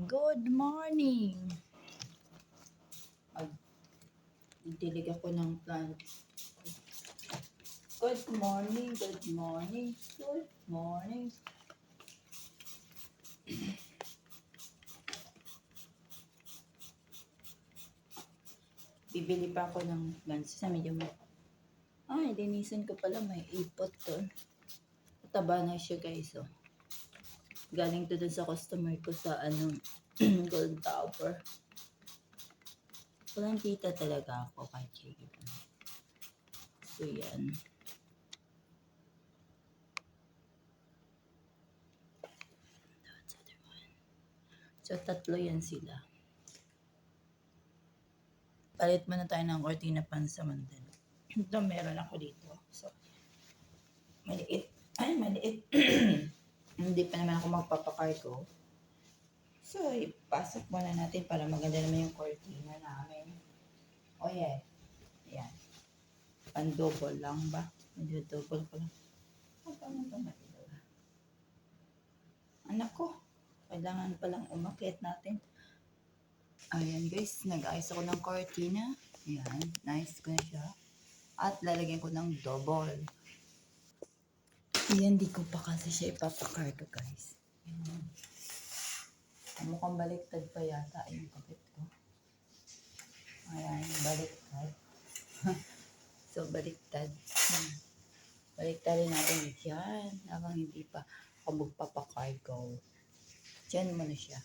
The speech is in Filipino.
Good morning! Didilig ako ng plant. Good morning, good morning, good morning. Bibili pa ako ng plants sa medyo linisan ko pala, may ipot doon. Taba na siya guys, oh. Galing to dun sa customer ko sa Gold Tower. Walang kita talaga ako kahit sige. So yan. So tatlo yan sila. Palit muna tayo ng cortina pansamantala. Ito meron ako dito. So, maliit. Maliit. Hindi pa naman ako magpapakargo. So, ipasok muna natin para maganda naman yung cortina namin. Oh yeah. Ayan. Pan-double lang ba? Medyo double ko lang. Paano ba matilaw? Anak ko. Kailangan palang umakyat natin. Ayan guys, nag-ayos ako ng cortina. Ayan, nice ko na siya. At lalagyan ko ng double. Ayan, di ko pa kasi siya ipapakarga guys. Ayan. Mukhang baliktad pa yata yung kapit ko. Ayan, baliktad. So, baliktad. Baliktadin natin dyan. Habang hindi pa ako magpapakargo. Diyan mo na siya.